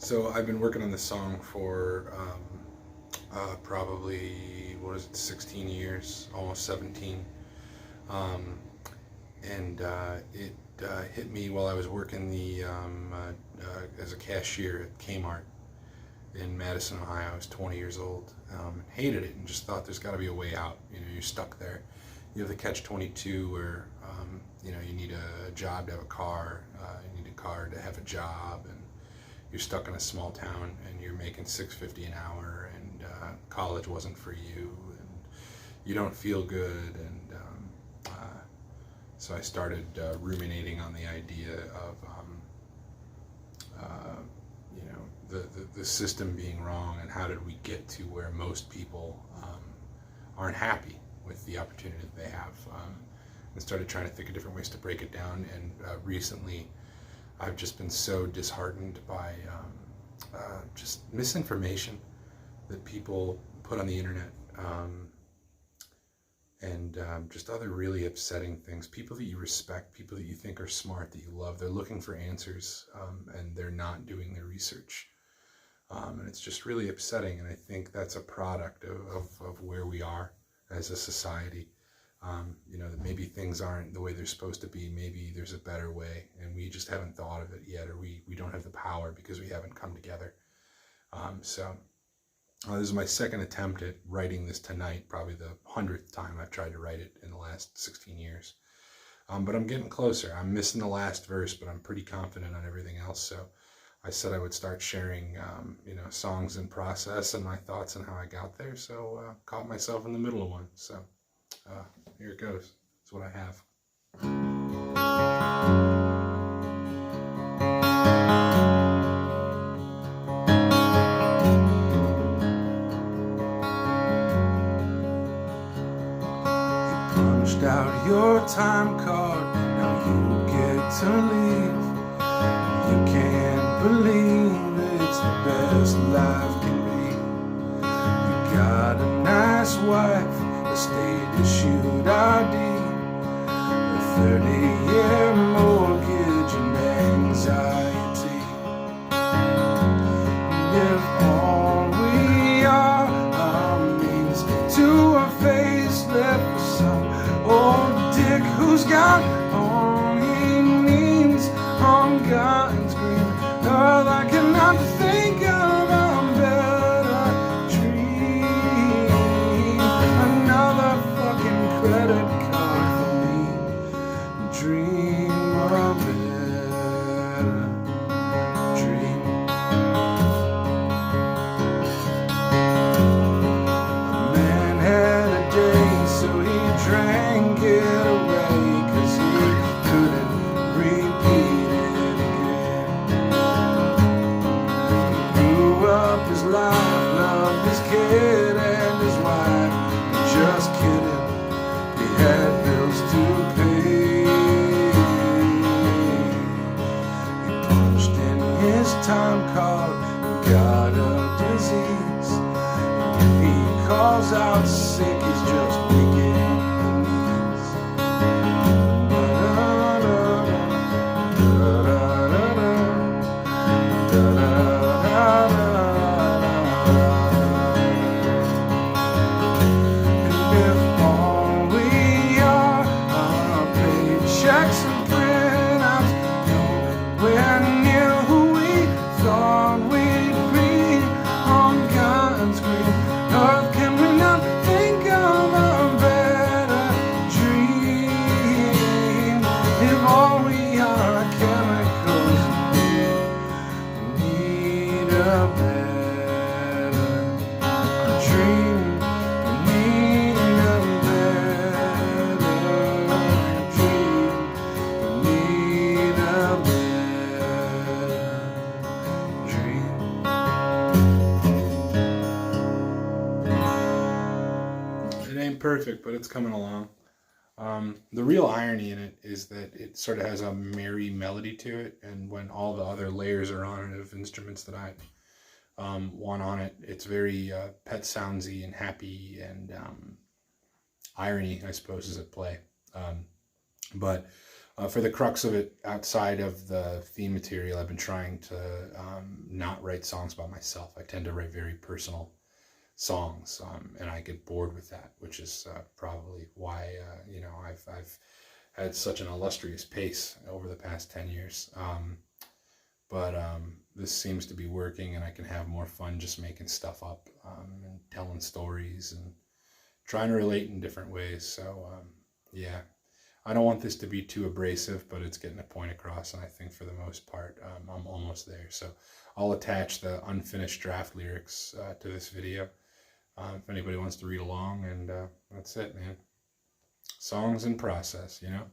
So I've been working on this song for probably, 16 years, almost 17. Um, and it hit me while I was working as a cashier at Kmart in Madison, Ohio. I was 20 years old. Hated it and just thought there's got to be a way out. You're stuck there. You have the catch-22 where you need a job to have a car, you need a car to have a job, and you're stuck in a small town and you're making $6.50 an hour, and college wasn't for you, and you don't feel good, and so I started ruminating on the idea of the system being wrong, and how did we get to where most people aren't happy with the opportunity that they have, and started trying to think of different ways to break it down. And recently I've just been so disheartened by just misinformation that people put on the internet, and just other really upsetting things. People that you respect, people that you think are smart, that you love, they're looking for answers, and they're not doing their research. And it's just really upsetting, and I think that's a product of where we are as a society. That maybe things aren't the way they're supposed to be. Maybe there's a better way, and we just haven't thought of it yet, or we don't have the power because we haven't come together. This is my second attempt at writing this tonight, probably the 100th time I've tried to write it in the last 16 years. But I'm getting closer. I'm missing the last verse, but I'm pretty confident on everything else. So I said I would start sharing, songs in process and my thoughts on how I got there. So caught myself in the middle of one. So here it goes. That's what I have. You punched out your time card, now you get to leave. You can't believe it's the best life can be. You got a nice wife, a state-issued ID, a 30-year mortgage and anxiety. And if all we are means to a facelift for some old dick who's got all he needs on God's green earth, I cannot think of a better dream. Another fucking credit card for me. Dream a better dream. A man had a day, so he drank it away, 'cause he couldn't repeat it again. He grew up his life, loved his kid and his wife. Just kidding, he had bills to pay. He punched in his time card and got a disease. And if he calls out sick, he's just weak in the knees. And if all we are paychecks and printouts, nowhere near who we thought we'd be on God's green earth, can we not think of a better dream? If all we are chemicals, we need a better dream. We need a better dream. We need a better dream. It ain't perfect, but it's coming along. The real irony in it is that it sort of has a merry melody to it, and when all the other layers are on it of instruments that I want on it, it's very Pet Soundsy and happy, and irony, I suppose, is at play. But For the crux of it, outside of the theme material, I've been trying to not write songs about myself. I tend to write very personal songs, and I get bored with that, which is probably why I've had such an illustrious pace over the past 10 years. But this seems to be working, and I can have more fun just making stuff up and telling stories and trying to relate in different ways. So yeah, I don't want this to be too abrasive, but it's getting a point across, and I think for the most part I'm almost there. So I'll attach the unfinished draft lyrics to this video if anybody wants to read along, and that's it, man. Songs in process, you know.